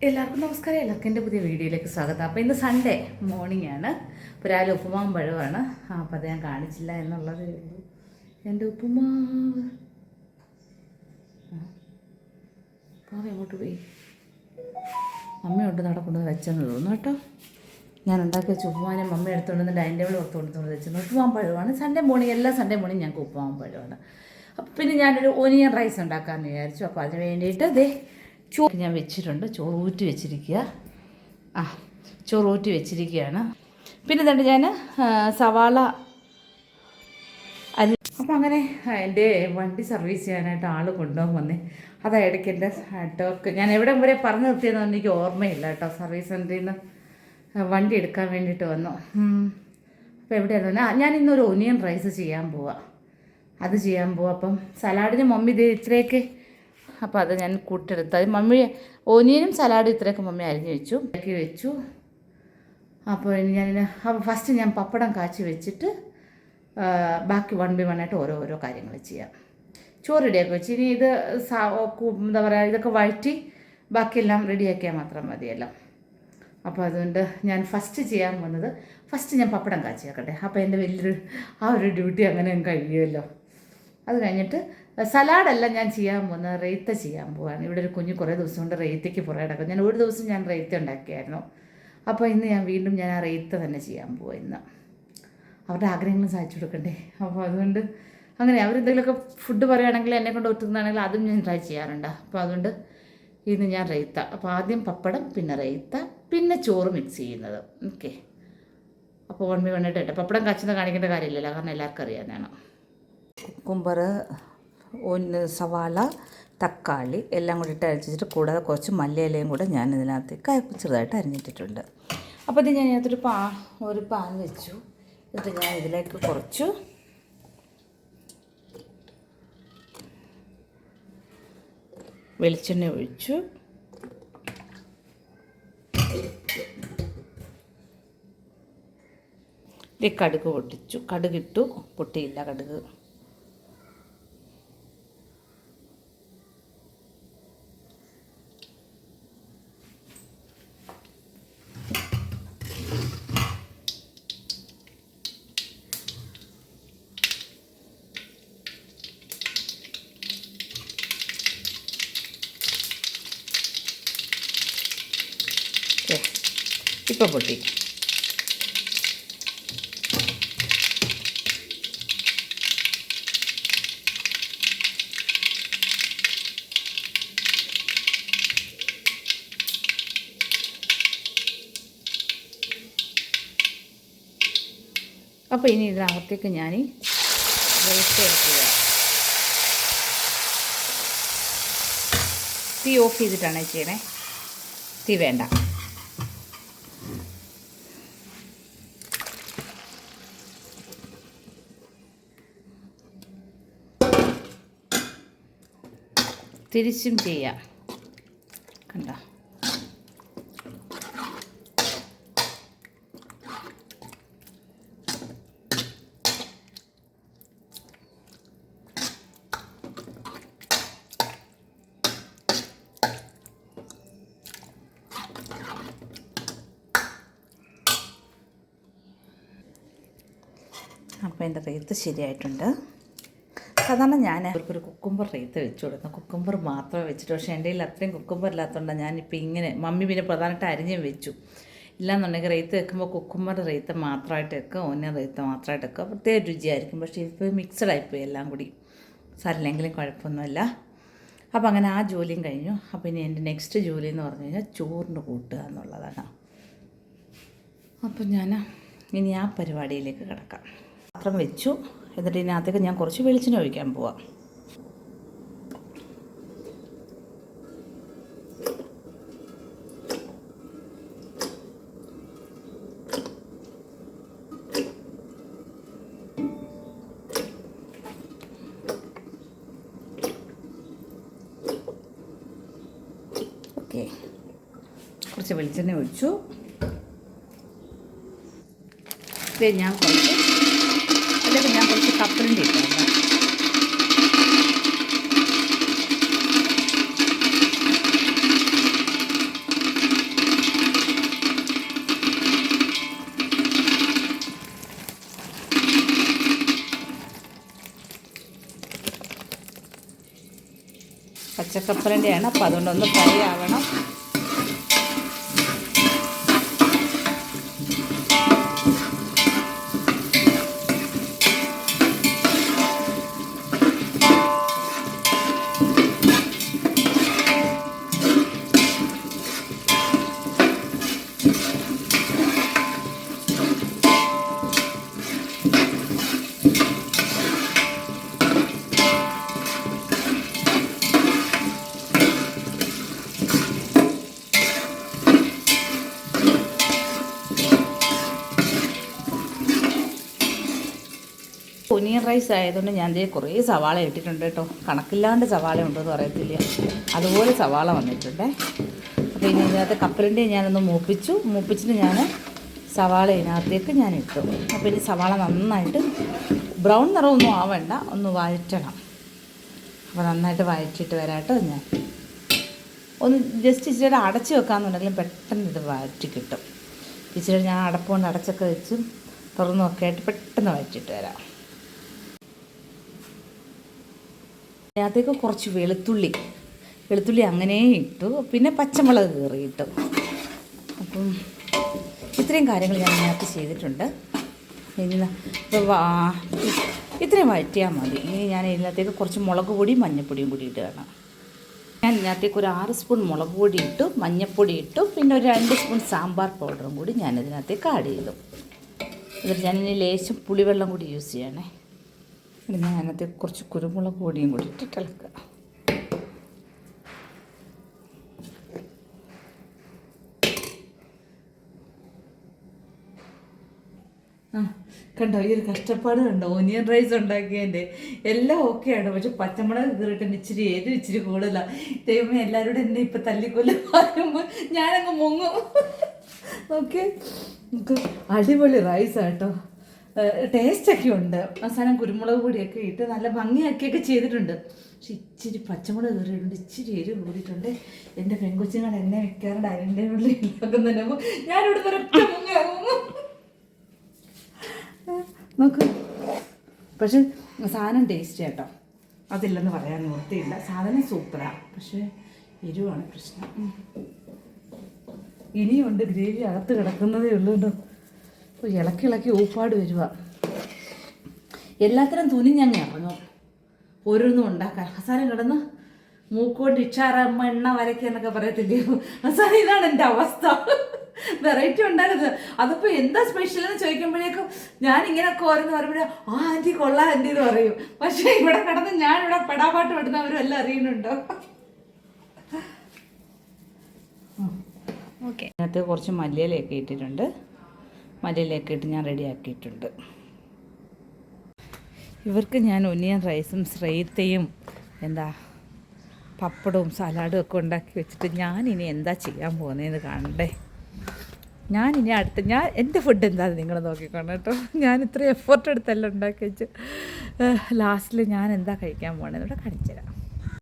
എല്ലാവർക്കും നമസ്കാരം. എല്ലാവർക്കും എൻ്റെ പുതിയ വീഡിയോയിലേക്ക് സ്വാഗതം. അപ്പോൾ ഇന്ന് സൺഡേ മോർണിംഗ് ആണ്. ഇപ്പോൾ രാവിലെ ഉപ്പുമാവും പഴമാണ്. അപ്പോൾ അത് ഞാൻ കാണിച്ചില്ല എന്നുള്ളതേ ഉള്ളൂ. എൻ്റെ ഉപ്പുമാവ് എങ്ങോട്ട് പോയി? അമ്മയുണ്ട് നടക്കുന്നത് വെച്ചെന്ന് തോന്നുന്നു കേട്ടോ. ഞാൻ ഉണ്ടാക്കി വെച്ച ഉപ്പുമാവിനെ മമ്മ എടുത്തുകൊണ്ട് ഡൈനിങ് ടേബിൾ പുറത്തുകൊണ്ട് വെച്ചത് ഉപ്പുമാവും പഴമാണ്. സൺഡേ മോർണിംഗ് എല്ലാ സൺഡേ മോർണിംഗ് ഞങ്ങൾക്ക് ഉപ്പുമാവും പഴമാണ്. അപ്പം പിന്നെ ഞാനൊരു ഓനിയൻ റൈസ് ഉണ്ടാക്കാമെന്ന് വിചാരിച്ചു. അപ്പോൾ അതിന് വേണ്ടിയിട്ട് ചോറ് ഞാൻ വെച്ചിട്ടുണ്ട്. ചോറ് ഊറ്റി വെച്ചിരിക്കുക. ചോറ് ഊറ്റി വെച്ചിരിക്കുകയാണ്. പിന്നെ തന്നെ ഞാൻ സവാള അപ്പം അങ്ങനെ എൻ്റെ വണ്ടി സർവീസ് ചെയ്യാനായിട്ട് ആൾ കൊണ്ടുപോകാൻ വന്നേ. അതാ ഇടയ്ക്ക് എൻ്റെ ടോക്ക് ഞാൻ എവിടെ വരെ പറഞ്ഞു നിർത്തിയതെന്ന് എനിക്ക് ഓർമ്മയില്ല കേട്ടോ. സർവീസ് സെൻറ്ററിൽ നിന്ന് വണ്ടി എടുക്കാൻ വേണ്ടിയിട്ട് വന്നു. അപ്പോൾ എവിടെയായിരുന്നു ഞാൻ ഇന്നൊരു ഒനിയൻ റൈസ് ചെയ്യാൻ പോവാം. അത് ചെയ്യാൻ പോവാം. അപ്പം സലാഡിന് മമ്മി ഇത് ഇത്രയൊക്കെ, അപ്പോൾ അത് ഞാൻ കൂട്ടെടുത്ത് അത് മമ്മി ഓനിയനും സലാഡും ഇത്രയൊക്കെ മമ്മി അരിഞ്ഞ് വെച്ചു. അപ്പോൾ അപ്പോൾ ഫസ്റ്റ് ഞാൻ പപ്പടം കാച്ചി വെച്ചിട്ട് ബാക്കി 1 by 1 ആയിട്ട് ഓരോ കാര്യങ്ങൾ ചെയ്യാം. ചോറ് റെഡിയാക്കി വെച്ച് ഇനി ഇത് എന്താ പറയുക, ഇതൊക്കെ വഴറ്റി ബാക്കിയെല്ലാം റെഡിയാക്കിയാൽ മാത്രം മതിയല്ലോ. അപ്പോൾ അതുകൊണ്ട് ഞാൻ ഫസ്റ്റ് ചെയ്യാൻ പോകുന്നത് ഞാൻ പപ്പടം കാച്ചി വെക്കട്ടെ. അപ്പോൾ എൻ്റെ വലിയൊരു ഒരു ഡ്യൂട്ടി അങ്ങനെ കഴിയുമല്ലോ. അത് കഴിഞ്ഞിട്ട് സലാഡല്ല ഞാൻ ചെയ്യാൻ പോകുന്നത്, റെയ്ത്ത ചെയ്യാൻ പോവാണ്. ഇവിടെ ഒരു കുഞ്ഞ് കുറേ ദിവസം കൊണ്ട് റെയ്ത്തയ്ക്ക് പുറകെ കിടക്കും. ഞാൻ ഒരു ദിവസം ഞാൻ റെയ്ത്ത ഉണ്ടാക്കിയായിരുന്നു. അപ്പോൾ ഇന്ന് ഞാൻ വീണ്ടും ഞാൻ ആ റെയ്ത്ത തന്നെ ചെയ്യാൻ പോവാം. ഇന്ന് അവരുടെ ആഗ്രഹങ്ങളും സാധിച്ചു കൊടുക്കണ്ടേ. അപ്പോൾ അതുകൊണ്ട് അങ്ങനെ അവരെന്തെങ്കിലുമൊക്കെ ഫുഡ് പറയുകയാണെങ്കിൽ എന്നെ കൊണ്ട് ഒത്തുന്നതാണെങ്കിൽ അതും ഞാൻ ട്രൈ ചെയ്യാറുണ്ട്. അപ്പോൾ അതുകൊണ്ട് ഇന്ന് ഞാൻ റെയ്ത്ത. അപ്പോൾ ആദ്യം പപ്പടം, പിന്നെ റെയ്ത്ത, പിന്നെ ചോറ് മിക്സ് ചെയ്യുന്നത്. ഓക്കെ. അപ്പോൾ 1 by 1 ആയിട്ട് പപ്പടം കാച്ചുന്നത് കാണിക്കേണ്ട കാര്യമില്ലല്ലോ, കാരണം എല്ലാവർക്കും അറിയാനാണ്. കുക്കുംബർ, സവാള, തക്കാളി എല്ലാം കൂടി ഇട്ട് അരച്ചിട്ട് കൂടാതെ കുറച്ച് മല്ലിയിലയും കൂടെ ഞാൻ ഇതിനകത്തേക്ക് ചെറുതായിട്ട് അരിഞ്ഞിട്ടിട്ടുണ്ട്. അപ്പോൾ ഇത് ഞാൻ ഇതിനകത്തൊരു ഒരു പാൻ വെച്ചു. എന്നിട്ട് ഞാൻ ഇതിലേക്ക് കുറച്ച് വെളിച്ചെണ്ണ ഒഴിച്ചു. കടുക് പൊട്ടിച്ചു. കടുകിട്ടു, പൊട്ടിയില്ല കടുക്. ഇപ്പോൾ പൊട്ടി. അപ്പോൾ ഇനി ഇതിനകത്തേക്ക് ഞാൻ റൈസ് എടുക്കുക. തീ ഓഫ് ചെയ്തിട്ടാണ് ചെയ്യണേ, തീ വേണ്ട. തിരിച്ചും ചെയ്യാം, കണ്ടോ. അപ്പോൾ എൻ്റെ റേത്ത് ശരിയായിട്ടുണ്ട്. സാധാരണ ഞാൻ അവർക്കൊരു കുക്കുംബർ റേത്ത് വെച്ച് കൊടുക്കുന്നു. കുക്കുംബർ മാത്രമേ വെച്ചിട്ട്, പക്ഷേ എൻ്റെ കയ്യിൽ അത്രയും കുക്കുംബർ ഇല്ലാത്തതുകൊണ്ടാണ് ഞാനിപ്പോൾ ഇങ്ങനെ. മമ്മി പിന്നെ പ്രധാനമായിട്ട് അരിഞ്ഞും വെച്ചു. ഇല്ലാന്നുണ്ടെങ്കിൽ റേത്ത് വെക്കുമ്പോൾ കുക്കുംബർ റേത്ത് മാത്രമായിട്ട് വെക്കുക, ഓനിയൻ റേത്ത് മാത്രമായിട്ട് വെക്കുക, പ്രത്യേക രുചിയായിരിക്കും. പക്ഷേ ഇപ്പോൾ മിക്സഡ് ആയിപ്പോയി എല്ലാം കൂടി. സാരില്ലെങ്കിലും കുഴപ്പമൊന്നുമില്ല. അപ്പോൾ അങ്ങനെ ആ ജോലിയും കഴിഞ്ഞു. അപ്പോൾ ഇനി എൻ്റെ നെക്സ്റ്റ് ജോലി എന്ന് പറഞ്ഞു കഴിഞ്ഞാൽ ചോറിന് കൂട്ടുക എന്നുള്ളതാണ്. അപ്പോൾ ഞാൻ ഇനി ആ പരിപാടിയിലേക്ക് കിടക്കാം. പാത്രം വെച്ചു. എന്നിട്ട് ഇതിനകത്തേക്ക് ഞാൻ കുറച്ച് വെളിച്ചെണ്ണ ഒഴിക്കാൻ പോവാം. ഓക്കെ, കുറച്ച് വെളിച്ചെണ്ണ ഒഴിച്ചു. ഞാൻ കുറച്ച് കപ്പലിൻ്റെ ഇട്ടുണ്ട്. കപ്പലണ്ടിയാണ്. അപ്പോൾ അതുകൊണ്ടൊന്ന് ഫ്രൈ ആവണം. ഒനിയൻ റൈസ് ആയതുകൊണ്ട് ഞാൻ ദേ കുറേ സവാള ഇട്ടിട്ടുണ്ട് കേട്ടോ. കണക്കില്ലാണ്ട് സവാള ഉണ്ടെന്ന് പറയത്തില്ല, അതുപോലെ സവാള വന്നിട്ടുണ്ട്. അപ്പോൾ ഇനി ഇതിനകത്ത് കപ്പലണ്ടി ഞാനൊന്ന് മൂപ്പിച്ചിട്ട് ഞാൻ സവാള ഇതിനകത്തേക്ക് ഞാൻ ഇട്ടു. അപ്പോൾ ഇനി സവാള നന്നായിട്ട് ബ്രൗൺ നിറമൊന്നും ആവണ്ട, ഒന്ന് വഴറ്റണം. അപ്പോൾ നന്നായിട്ട് വഴറ്റിയിട്ട് വരാട്ടോ. ഞാൻ ഒന്ന് ജസ്റ്റ് ഇച്ചിരി അടച്ച് വെക്കാമെന്നുണ്ടെങ്കിലും പെട്ടെന്ന് ഇത് വഴറ്റി കിട്ടും. ഇച്ചിരി ഞാൻ അടപ്പുകൊണ്ട് അടച്ചൊക്കെ വെച്ചും തുറന്നൊക്കെ ആയിട്ട് പെട്ടെന്ന് വഴറ്റിയിട്ട് വരാം. അതിനകത്തേക്ക് കുറച്ച് വെളുത്തുള്ളി അങ്ങനെ ഇട്ടു, പിന്നെ പച്ചമുളക് കീറി ഇട്ടു. അപ്പം ഇത്രയും കാര്യങ്ങൾ ഞാൻ ഇതിനകത്ത് ചെയ്തിട്ടുണ്ട്. ഇനി ഇത്രയും വഴറ്റിയാൽ മതി. ഇനി ഞാൻ ഇതിനകത്തേക്ക് കുറച്ച് മുളക് പൊടിയും മഞ്ഞൾപ്പൊടിയും കൂടി ഇടുകയാണ്. ഞാൻ ഇതിനകത്തേക്ക് ഒരു 6 സ്പൂൺ മുളക് പൊടി ഇട്ടു, മഞ്ഞൾപ്പൊടി ഇട്ടു, പിന്നെ ഒരു 2 സ്പൂൺ സാമ്പാർ പൗഡറും കൂടി ഞാൻ ഇതിനകത്തേക്ക് ആഡ് ചെയ്തു. എന്നിട്ട് ഞാനിനി ലേശം പുളിവെള്ളം കൂടി യൂസ് ചെയ്യണേ. ഞാൻ അതിനകത്തേക്ക് കുറച്ച് കുരുമുളക് പൊടിയും കൂടി ഇട്ടിട്ട് ഇളക്കുക. കണ്ടോ, ഈ ഒരു കഷ്ടപ്പാട് കണ്ടോ. ഒനിയൻ റൈസ് ഉണ്ടാക്കിയതിൻ്റെ എല്ലാം ഓക്കെയാണ്, പക്ഷെ പച്ചമുളക് കീറിയിട്ടുണ്ട് ഇച്ചിരി കൂടുതലാണ്. ദൈവമേ, എല്ലാവരോടും എന്നെ ഇപ്പം തല്ലിക്കൊല്ലും പറയുമ്പോൾ ഞാനങ്ങ് മുങ്ങും. ഓക്കെ, നമുക്ക് അടിപൊളി റൈസാണ് കേട്ടോ. ടേസ്റ്റൊക്കെ ഉണ്ട്. അവസാനം കുരുമുളക് പൊടിയൊക്കെ ഇട്ട് നല്ല ഭംഗിയാക്കിയൊക്കെ ചെയ്തിട്ടുണ്ട്. പക്ഷെ ഇച്ചിരി പച്ചമുളക് കയറിയിട്ടുണ്ട്, ഇച്ചിരി എരിവ് കൂടിയിട്ടുണ്ട്. എൻ്റെ പെൺകൊച്ചുങ്ങൾ എന്നെ വെക്കാറുണ്ട് അതിൻ്റെ ഉള്ളിൽ ഉണ്ടാക്കുന്നതിന് ഞാനിവിടെ ഒരൊറ്റ മുങ്ങും നോക്ക്. പക്ഷെ സാധനം ടേസ്റ്റ് കേട്ടോ, അതില്ലെന്ന് പറയാൻ നിർത്തിയില്ല. സാധനം സൂപ്പറാണ്, പക്ഷേ എരിവാണ് പ്രശ്നം. ഇനിയുണ്ട് ഗ്രേവി അകത്ത് കിടക്കുന്നതേ ഉള്ളൂ കേട്ടോ. അപ്പോൾ ഇളക്കി ഊപ്പാട് വരിക. എല്ലാത്തിനും തുനിഞ്ഞങ്ങ് ഇറങ്ങും ഓരോന്നും ഉണ്ടാക്കാൻ. അവസാനം കിടന്ന് മൂക്കോട്ട് ഇച്ചാറമ്മ എണ്ണ വരയ്ക്കുക എന്നൊക്കെ പറയത്തില്ലയോ, അവസാനം ഇതാണ് എൻ്റെ അവസ്ഥ. വെറൈറ്റി ഉണ്ടാക്കുന്നത്. അതിപ്പോൾ എന്താ സ്പെഷ്യൽ എന്ന് ചോദിക്കുമ്പോഴേക്കും ഞാനിങ്ങനെയൊക്കെ ഓരോന്ന് പറയുമ്പോഴേ ആൻറ്റി കൊള്ളാം ആൻറ്റി എന്ന് പറയും. പക്ഷേ ഇവിടെ കിടന്ന് ഞാനിവിടെ പെടാപ്പാട്ട് പെടുന്നവരും എല്ലാം അറിയുന്നുണ്ടോ. ഓക്കെ, അതിനകത്ത് കുറച്ച് മല്ലിയിലയൊക്കെ ഇട്ടിട്ടുണ്ട്. മല്ലിയിലയൊക്കെ ഇട്ട് ഞാൻ റെഡിയാക്കിയിട്ടുണ്ട്. ഇവർക്ക് ഞാൻ ഒനിയൻ റൈസും സ്രൈത്തയും പപ്പടവും സലാഡും ഒക്കെ ഉണ്ടാക്കി വെച്ചിട്ട് ഞാനിനി എന്താ ചെയ്യാൻ പോകുന്നതെന്ന് കാണണ്ടേ. ഞാനിനി എൻ്റെ ഫുഡ് എന്താണെന്ന് നിങ്ങൾ നോക്കിക്കോണം കേട്ടോ. ഞാൻ ഇത്രയും എഫേർട്ട് എടുത്തെല്ലാം ഉണ്ടാക്കി വെച്ച് ലാസ്റ്റിൽ ഞാൻ എന്താ കഴിക്കാൻ പോകണമെന്ന് ഇവിടെ കാണിച്ചു തരാം.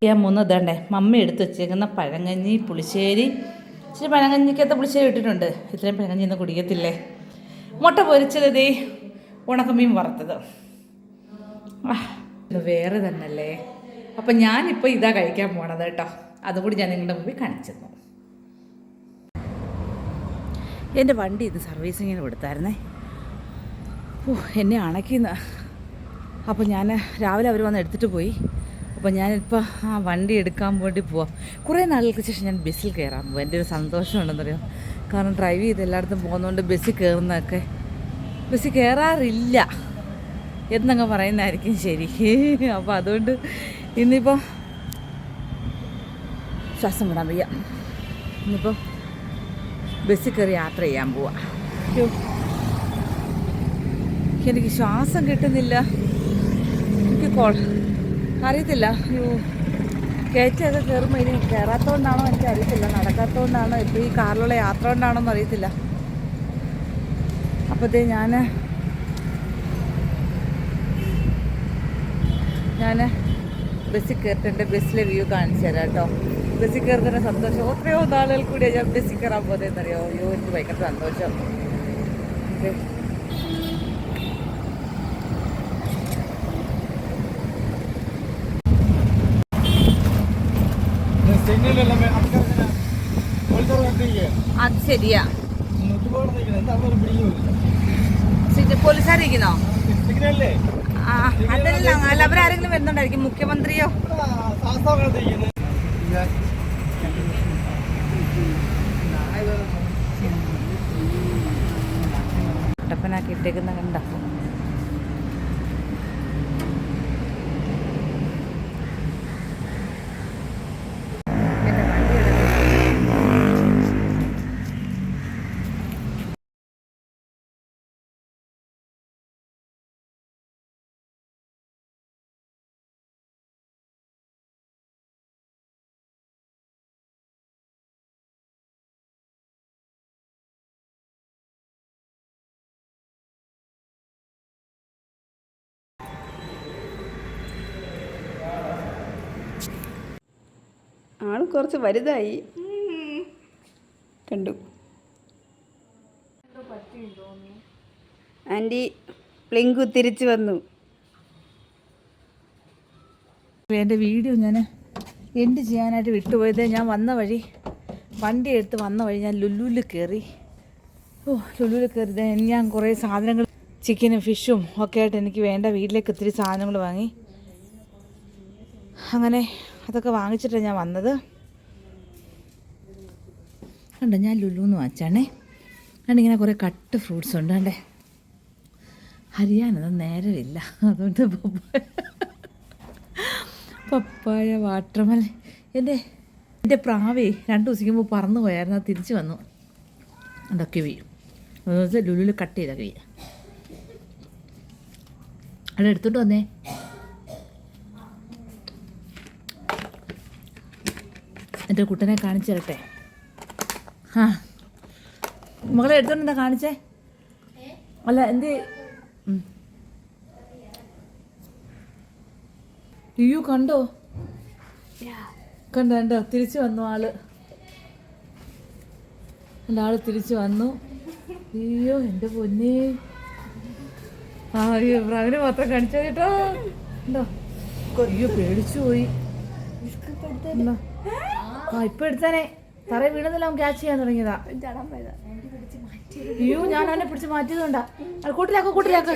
ഞാൻ ഇതണ്ടേ മമ്മി എടുത്ത് വെച്ചേക്കുന്ന പഴങ്കഞ്ഞി പുളിശ്ശേരി. ഇച്ചിരി പഴങ്കഞ്ഞിക്കകത്ത് പുളിശ്ശേരി ഇട്ടിട്ടുണ്ട്. ഇത്രയും പഴങ്കഞ്ഞി ഒന്നും കുടിക്കത്തില്ലേ. മുട്ട പൊരിച്ചത്, ഉണക്കമീൻ വറുത്തത്, ഇത് വേറെ തന്നെയല്ലേ. അപ്പം ഞാനിപ്പോൾ ഇതാ കഴിക്കാൻ പോണത് കേട്ടോ. അതുകൂടി ഞാൻ നിങ്ങളുടെ മുമ്പിൽ കാണിച്ചു തന്നു. എൻ്റെ വണ്ടി ഇത് സർവീസിങ്ങിന് കൊടുത്തായിരുന്നേ. എന്നെ അണയ്ക്കുന്ന. അപ്പോൾ ഞാൻ രാവിലെ അവർ വന്ന് എടുത്തിട്ട് പോയി. അപ്പോൾ ഞാനിപ്പോൾ ആ വണ്ടി എടുക്കാൻ വേണ്ടി പോവാം. കുറേ നാളുകൾക്ക് ശേഷം ഞാൻ ബസ്സിൽ കയറാൻ പോകും. എൻ്റെ ഒരു സന്തോഷമുണ്ടെന്നറിയാം. കാരണം ഡ്രൈവ് ചെയ്ത് എല്ലായിടത്തും പോകുന്നതുകൊണ്ട് ബസ്സിൽ കയറാറില്ല എന്നങ്ങ് പറയുന്നതായിരിക്കും ശരി. അപ്പോൾ അതുകൊണ്ട് ഇന്നിപ്പോൾ ശ്വാസം വിടാൻ വയ്യ. ഇന്നിപ്പോൾ ബസ്സിൽ കയറി യാത്ര ചെയ്യാൻ പോവാം. എനിക്ക് ശ്വാസം കിട്ടുന്നില്ല. അറിയത്തില്ല. കയറ്റൊക്കെ കയറുമ്പോൾ ഇനി കയറാത്തതുകൊണ്ടാണോ എനിക്കറിയത്തില്ല, നടക്കാത്തതുകൊണ്ടാണോ, ഇപ്പോൾ ഈ കാറിലുള്ള യാത്ര കൊണ്ടാണോ എന്ന് അറിയത്തില്ല. അപ്പോഴത്തേ ഞാൻ ബസ്സിൽ കയറിട്ടുണ്ട്. ബസ്സിലെ വ്യൂ കാണിച്ചു തരാം കേട്ടോ. ബസ്സിൽ കയറുന്നതിന് സന്തോഷം. എത്രയോ നാളുകൾ കൂടിയാണ് ഞാൻ ബസ്സിൽ കയറാൻ പോകുന്നതെന്നറിയോ. അയ്യോ, എനിക്ക് ഭയങ്കര സന്തോഷം. അത് ശരിയാ. പോലീസുകാരിക്കുന്നോ? ആ അതല്ല, അല്ല അവരാരെങ്കിലും വരുന്നുണ്ടായിരിക്കും, മുഖ്യമന്ത്രിയോ. കട്ടപ്പനാക്കി ഇട്ടേക്കുന്ന കണ്ട. ആള് കുറച്ച് വലുതായി കണ്ടു. ആൻറ്റി പ്ലിങ്കു തിരിച്ചു വന്നു. എൻ്റെ വീഡിയോ ഞാൻ എൻഡ് ചെയ്യാനായിട്ട് വിട്ടുപോയത്. ഞാൻ വന്ന വഴി വണ്ടി എടുത്ത് വന്ന വഴി ഞാൻ ലുലുവിൽ കയറി. ലുലുവിൽ കയറി ഞാൻ കുറേ സാധനങ്ങൾ, ചിക്കനും ഫിഷും ഒക്കെ ആയിട്ട് എനിക്ക് വേണ്ട വീട്ടിലേക്ക് ഒത്തിരി സാധനങ്ങൾ വാങ്ങി. അങ്ങനെ അതൊക്കെ വാങ്ങിച്ചിട്ടാണ് ഞാൻ വന്നത്. കണ്ടോ, ഞാൻ ലുലുന്ന് വാങ്ങിച്ചാണേ. കണ്ടിങ്ങനെ കുറേ കട്ട് ഫ്രൂട്ട്സ് ഉണ്ട്. കണ്ടേ, ഹരിയാനൊന്നും നേരമില്ല, അതുകൊണ്ട് പപ്പായ, വാട്ടർമെലൻ. എൻ്റെ പ്രാവേ 2 ദിവസം മുമ്പ് പറന്നു പോയായിരുന്നു, അത് തിരിച്ചു വന്നു. അതൊക്കെ വീഴും. ലുലുവിൽ കട്ട് ചെയ്തൊക്കെ വീഴും. അവിടെ എടുത്തോണ്ട് വന്നേ. എൻ്റെ കുട്ടനെ കാണിച്ചു തരട്ടെ. ആ മകളെ എടുത്തോണ്ട് എന്താ കാണിച്ചേ? അല്ല എന്ത് അയ്യോ, കണ്ടോ കണ്ടോ തിരിച്ചു വന്നു ആള്. എൻ്റെ ആള് തിരിച്ചു വന്നു. അയ്യോ എൻ്റെ പൊന്നേ. അയ്യോ പ്രാവിനെ മാത്രം കാണിച്ചു കേട്ടോ. ഉണ്ടോ? അയ്യോ പേടിച്ചു പോയി. ഇപ്പൊ എടുത്താനേ തറ വീണെന്നില്ല, അവൻ ക്യാച്ച് ചെയ്യാൻ തുടങ്ങിയതാ. അയ്യോ ഞാൻ അവനെ പിടിച്ച് മാറ്റിയതുകൊണ്ടാ. കൂട്ടിലാക്ക്.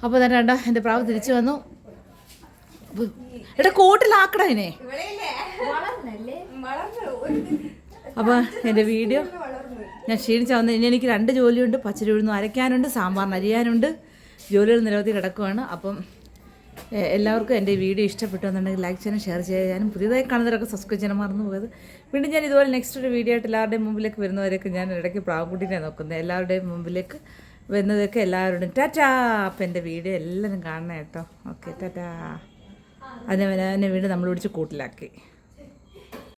അപ്പൊ തന്നെ കണ്ടോ എൻ്റെ പ്രാവ് തിരിച്ചു വന്നു. എടാ കൂട്ടിലാക്കട അതിനെ. അപ്പൊ എൻ്റെ വീഡിയോ ഞാൻ ക്ഷീണിച്ച വന്ന്. ഇനി എനിക്ക് 2 ജോലിയുണ്ട്. പച്ചരി ഉഴുന്ന് അരയ്ക്കാനുണ്ട്, സാമ്പാറിന് അരിയാനുണ്ട്. ജോലികൾ നിരവധി കിടക്കുവാണ്. അപ്പം എല്ലാവർക്കും എൻ്റെ വീഡിയോ ഇഷ്ടപ്പെട്ടു എന്നുണ്ടെങ്കിൽ ലൈക്ക് ചെയ്യാനും ഷെയർ ചെയ്യാനും പുതിയതായി കാണുന്നവരൊക്കെ സബ്സ്ക്രൈബ് ചെയ്യാൻ മറന്നു പോയത്. വീണ്ടും ഞാൻ ഇതുപോലെ നെക്സ്റ്റ് ഒരു വീഡിയോ ആയിട്ട് എല്ലാവരുടെയും മുമ്പിലേക്ക് വരുന്നവരൊക്കെ ഞാൻ ഇടയ്ക്ക് പ്രാവുകുട്ടീനെ നോക്കുന്നത്. എല്ലാവരുടെയും മുമ്പിലേക്ക് വരുന്നതൊക്കെ എല്ലാവരോടും ടാറ്റാ. അപ്പം എൻ്റെ വീഡിയോ എല്ലാവരും കാണണം കേട്ടോ. ഓക്കെ ടാറ്റാ. അതിനെ വീണ്ടും നമ്മൾ പിടിച്ച് കൂട്ടിലാക്കി.